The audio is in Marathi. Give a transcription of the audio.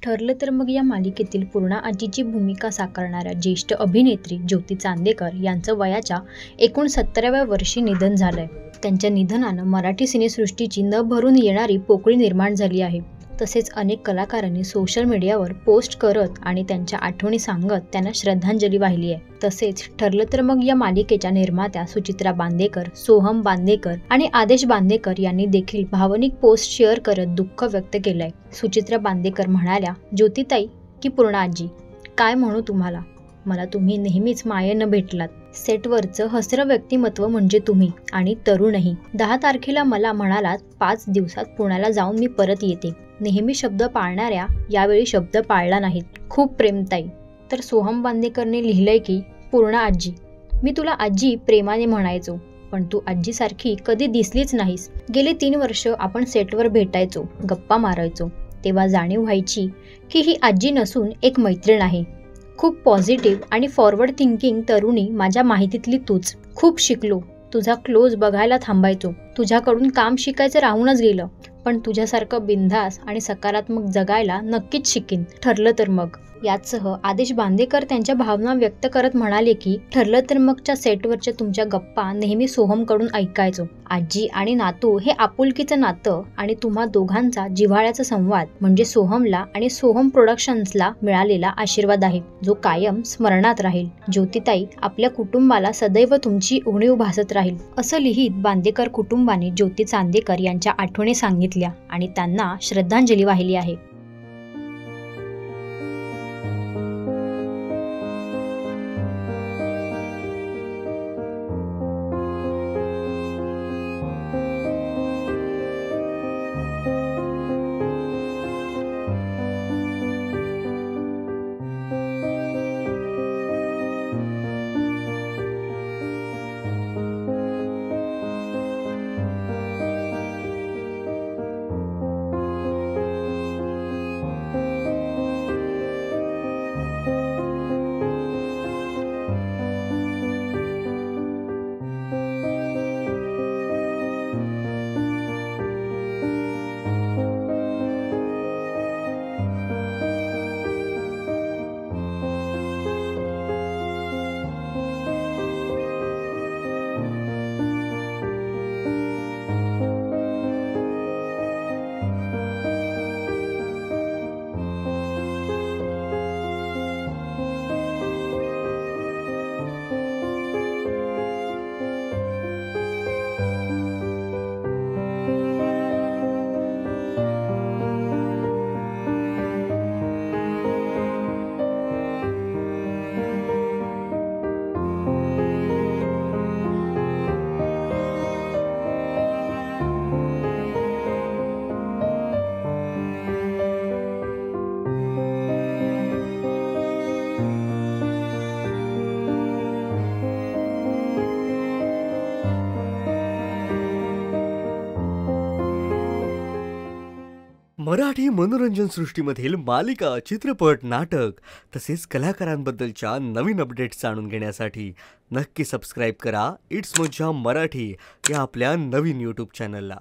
ठरलं तर मग या मालिकेतील पूर्णा आजीची भूमिका साकारणाऱ्या ज्येष्ठ अभिनेत्री ज्योती चांदेकर यांचं वयाच्या 69व्या वर्षी निधन झालंय। त्यांच्या निधनानं मराठी सिनेसृष्टीची न भरून येणारी पोकळी निर्माण झाली आहे। तसेच अनेक कलाकारांनी सोशल मीडियावर पोस्ट करत आणि त्यांच्या आठवणी सांगत त्यांना श्रद्धांजली वाहिली आहे। तसेच ठरलं तर मग या मालिकेच्या निर्मात्या सुचित्रा बांदेकर, सोहम बांदेकर आणि आदेश बांदेकर यांनी देखील भावनिक पोस्ट शेअर करत दुःख व्यक्त केलंय। सुचित्रा बांदेकर म्हणाल्या, ज्योतिताई की पूर्णा आजी, काय म्हणू तुम्हाला, मला तुम्ही नेहमीच मायेनं भेटलात। सेटवरचं हसरं व्यक्तिमत्व म्हणजे तुम्ही आणि तरुणही। 10 तारखेला मला म्हणालात 5 दिवसात पुण्याला जाऊन मी परत येते। नेहमी शब्द पाळणाऱ्या यावेळी शब्द पाळला नाहीत। खूप प्रेमताई। तर सोहम बांदेकरने लिहिलंय की पूर्णा आजी, मी तुला आजी प्रेमाने म्हणायचो, पण तू आजीसारखी कधी दिसलीच नाहीस। गेले 3 वर्ष आपण सेटवर भेटायचो, गप्पा मारायचो, तेव्हा जाणीव व्हायची की ही आजी नसून एक मैत्रीण आहे। खूप पॉझिटिव्ह आणि फॉरवर्ड थिंकिंग तरुणी माझ्या माहितीतली तूच। खूप शिकलो, तुझा क्लोज बघायला थांबायचो, तुझ्याकडून काम शिकायचं राहूनच गेलं, पण तुझ्यासारखं बिनधास्त आणि सकारात्मक जगायला नक्कीच शिकीन। ठरलं तर मग। याचसह आदेश बांदेकर त्यांच्या भावना व्यक्त करत म्हणाले की ठरलं तर मगच्या सेटवरच्या तुमच्या गप्पा नेहमी सोहमकडून ऐकायचो। आजी आणि नातू हे आपुलकीचं नातं आणि तुम्हा दोघांचा जिव्हाळ्याचा संवाद म्हणजे सोहमला आणि सोहम प्रोडक्शन्सला मिळालेला आशीर्वाद आहे, जो कायम स्मरणात राहील। ज्योतिताई, आपल्या कुटुंबाला सदैव तुमची उणीव भासत राहील, असं लिहित बांदेकर कुटुंबाने ज्योती चांदेकर यांच्या आठवणी सांगितल्या आणि त्यांना श्रद्धांजली वाहिली आहे। मराठी मनोरंजन सृष्टीमधील मालिका, चित्रपट, नाटक तसेच कलाकारांबद्दलच्या नवीन अपडेट्स जाणून घेण्यासाठी नक्की सबस्क्राईब करा इट्स मज्जा मराठी या आपल्या नवीन यूट्यूब चॅनलला।